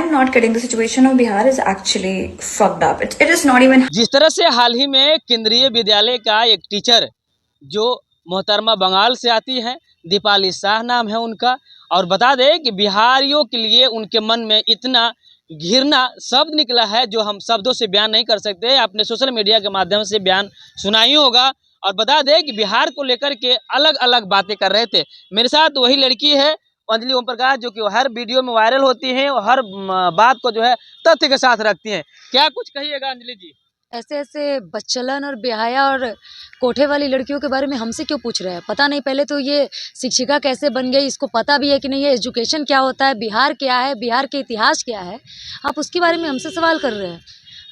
I'm not kidding. The situation of Bihar is actually fucked up. It is not even. जिस तरह से हाल ही में केंद्रीय विद्यालय का एक टीचर जो मोहतरमा बंगाल से आती है, दीपाली शाह नाम है उनका, और बता दें कि बिहारियों के लिए उनके मन में इतना घृणा शब्द निकला है जो हम शब्दों से बयान नहीं कर सकते। आपने सोशल मीडिया के माध्यम से बयान सुना ही होगा। और बता दें कि बिहार को लेकर के अलग अलग बातें कर रहे थे। मेरे साथ वही लड़की है अंजलि ओम प्रकाश, जो कि हर वीडियो में वायरल होती हैं और हर बात को जो है तथ्य के साथ रखती हैं। क्या कुछ कहिएगा अंजलि जी? ऐसे ऐसे बच्चलन और बेहया और कोठे वाली लड़कियों के बारे में हमसे क्यों पूछ रहे हैं? पता नहीं पहले तो ये शिक्षिका कैसे बन गई, इसको पता भी है कि नहीं है एजुकेशन क्या होता है, बिहार क्या है, बिहार के इतिहास क्या है, आप उसके बारे में हमसे सवाल कर रहे हैं।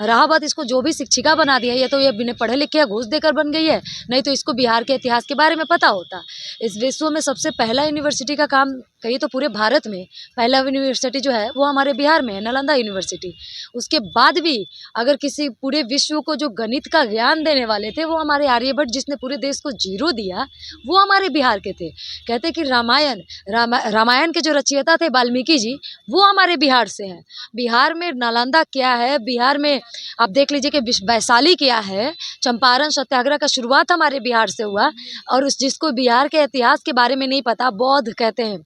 रहा बात इसको जो भी शिक्षिका बना दिया है, या तो ये बिना पढ़े लिखे घूस देकर बन गई है, नहीं तो इसको बिहार के इतिहास के बारे में पता होता। इस विश्व में सबसे पहला यूनिवर्सिटी का काम कहिए तो पूरे भारत में पहला यूनिवर्सिटी जो है वो हमारे बिहार में है, नालंदा यूनिवर्सिटी। उसके बाद भी अगर किसी पूरे विश्व को जो गणित का ज्ञान देने वाले थे वो हमारे आर्यभट्ट, जिसने पूरे देश को जीरो दिया, वो हमारे बिहार के थे। कहते कि रामायण के जो रचयिता थे वाल्मीकि जी, वो हमारे बिहार से हैं। बिहार में नालंदा क्या है, बिहार में आप देख लीजिए कि वैशाली क्या है, चंपारण सत्याग्रह का शुरुआत हमारे बिहार से हुआ। और उस जिसको बिहार के इतिहास के बारे में नहीं पता, बौद्ध कहते हैं,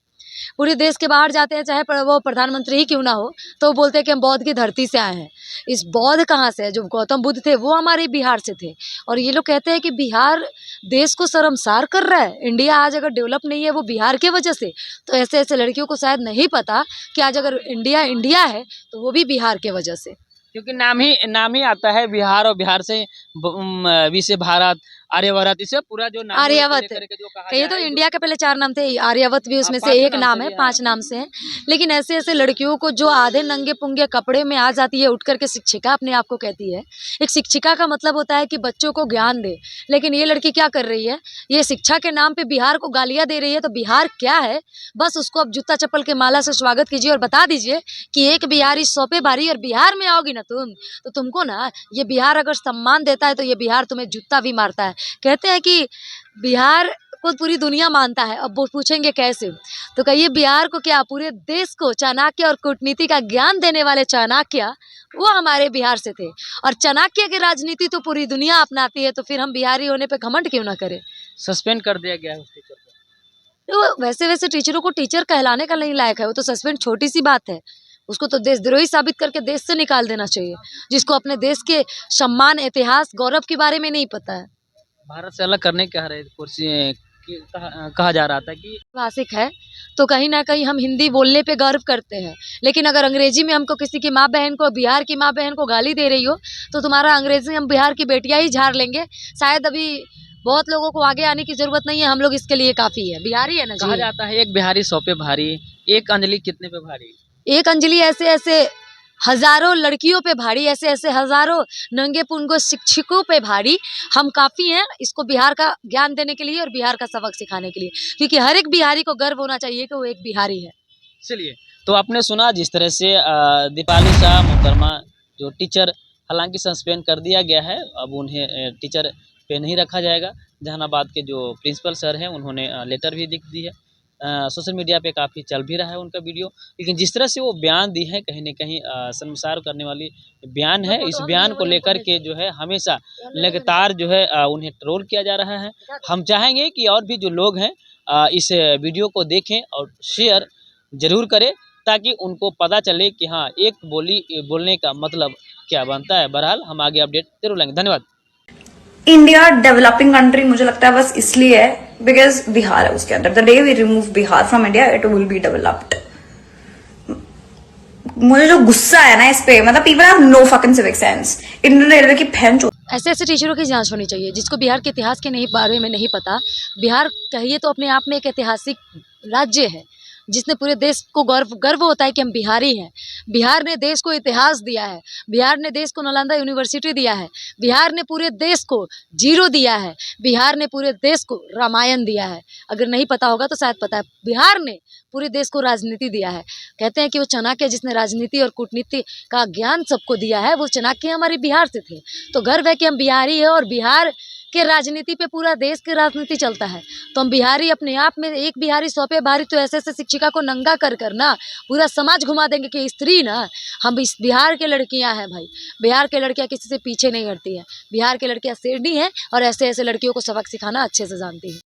पूरे देश के बाहर जाते हैं, चाहे वो प्रधानमंत्री ही क्यों ना हो, तो वो बोलते हैं कि हम बौद्ध की धरती से आए हैं। इस बौद्ध कहाँ से है? जो गौतम बुद्ध थे वो हमारे बिहार से थे। और ये लोग कहते हैं कि बिहार देश को शर्मसार कर रहा है। इंडिया आज अगर डेवलप नहीं है वो बिहार के वजह से। तो ऐसे ऐसे लड़कियों को शायद नहीं पता कि आज अगर इंडिया है तो वो भी बिहार के वजह से, क्योंकि नाम ही आता है बिहार, और बिहार से विषय भारत, आर्यवर्त, इसे पूरा जो नाम आर्यावत जो कहा कहिए तो इंडिया के पहले 4 नाम थे, आर्यावत भी उसमें से एक नाम है, 5 नाम से है। लेकिन ऐसे ऐसे लड़कियों को जो आधे नंगे पुंगे कपड़े में आ जाती है, उठ करके शिक्षिका अपने आप को कहती है। एक शिक्षिका का मतलब होता है कि बच्चों को ज्ञान दे, लेकिन ये लड़की क्या कर रही है, ये शिक्षा के नाम पे बिहार को गालियां दे रही है। तो बिहार क्या है, बस उसको अब जूता चप्पल के माला से स्वागत कीजिए और बता दीजिए कि एक बिहारी 100 पे भारी, और बिहार में आओगी ना तुम तो तुमको ना ये बिहार अगर सम्मान देता है तो ये बिहार तुम्हें जूता भी मारता है। कहते हैं कि बिहार को पूरी दुनिया मानता है। अब वो पूछेंगे कैसे, तो कहिए बिहार को क्या, पूरे देश को चाणक्य और कूटनीति का ज्ञान देने वाले चाणक्य वो हमारे बिहार से थे। और चाणक्य की राजनीति तो पूरी दुनिया अपनाती है, तो फिर हम बिहारी होने पे घमंड क्यों ना करें। सस्पेंड कर दिया गया है उस टीचर को। तो वैसे टीचरों को टीचर कहलाने का नहीं लायक है, वो तो सस्पेंड छोटी सी बात है। उसको तो देशद्रोही साबित करके देश से निकाल देना चाहिए, जिसको अपने देश के सम्मान, इतिहास, गौरव के बारे में नहीं पता है। भारत से अलग करने कह रहे कहा जा रहा था कि भाषिक है तो कहीं ना कहीं हम हिंदी बोलने पे गर्व करते हैं, लेकिन अगर अंग्रेजी में हमको किसी की माँ बहन को, बिहार की माँ बहन को गाली दे रही हो, तो तुम्हारा अंग्रेजी हम बिहार की बेटियां ही झाड़ लेंगे। शायद अभी बहुत लोगों को आगे आने की जरूरत नहीं है, हम लोग इसके लिए काफी है। बिहारी है ना, कहा जाता है एक बिहारी 100 पे भारी, एक अंजलि कितने पे भारी? एक अंजलि ऐसे ऐसे हजारों लड़कियों पे भारी, ऐसे ऐसे हजारों नंगे पुंगो शिक्षकों पे भारी। हम काफ़ी हैं इसको बिहार का ज्ञान देने के लिए और बिहार का सबक सिखाने के लिए, क्योंकि हर एक बिहारी को गर्व होना चाहिए कि वो एक बिहारी है। चलिए, तो आपने सुना जिस तरह से दीपाली शाह मोहतरमा जो टीचर, हालांकि सस्पेंड कर दिया गया है, अब उन्हें टीचर पे नहीं रखा जाएगा। जहानाबाद के जो प्रिंसिपल सर हैं उन्होंने लेटर भी लिख दी है। सोशल मीडिया पे काफ़ी चल भी रहा है उनका वीडियो, लेकिन जिस तरह से वो बयान दी है कहीं ना कहीं शर्मसार करने वाली बयान है। इस बयान को लेकर के जो है हमेशा लगातार जो है उन्हें ट्रोल किया जा रहा है। हम चाहेंगे कि और भी जो लोग हैं इस वीडियो को देखें और शेयर ज़रूर करें, ताकि उनको पता चले कि हाँ, एक बोलने का मतलब क्या बनता है। बहरहाल हम आगे अपडेट जरूर लेंगे। धन्यवाद। इंडिया डेवलपिंग कंट्री मुझे लगता है बस इसलिए है बिकॉज बिहार है उसके अंदर। The day we remove Bihar from India it will be developed. मुझे जो गुस्सा है ना इस पे, मतलब people have no fucking civic sense. Indian railway की बहन चो ऐसे ऐसे टीचरों की जांच होनी चाहिए जिसको बिहार के इतिहास के बारे में नहीं पता। बिहार कहिए तो अपने आप में एक ऐतिहासिक राज्य है, जिसने पूरे देश को गर्व होता है कि हम बिहारी हैं। बिहार ने देश को इतिहास दिया है, बिहार ने देश को नालंदा यूनिवर्सिटी दिया है, बिहार ने पूरे देश को जीरो दिया है, बिहार ने पूरे देश को रामायण दिया है। अगर नहीं पता होगा तो शायद पता है, बिहार ने पूरे देश को राजनीति दिया है। कहते हैं कि वो चाणक्य जिसने राजनीति और कूटनीति का ज्ञान सबको दिया है, वो चाणक्य हमारे बिहार से थे। तो गर्व है कि हम बिहारी हैं और बिहार के राजनीति पे पूरा देश की राजनीति चलता है। तो हम बिहारी अपने आप में, एक बिहारी 100 पे भारी, तो ऐसे ऐसे शिक्षिका को नंगा कर कर ना पूरा समाज घुमा देंगे कि स्त्री ना, हम इस बिहार के लड़कियां हैं भाई। बिहार के लड़कियां किसी से पीछे नहीं हटती है। बिहार की लड़कियां शेरनी हैं और ऐसे ऐसे लड़कियों को सबक सिखाना अच्छे से जानती है।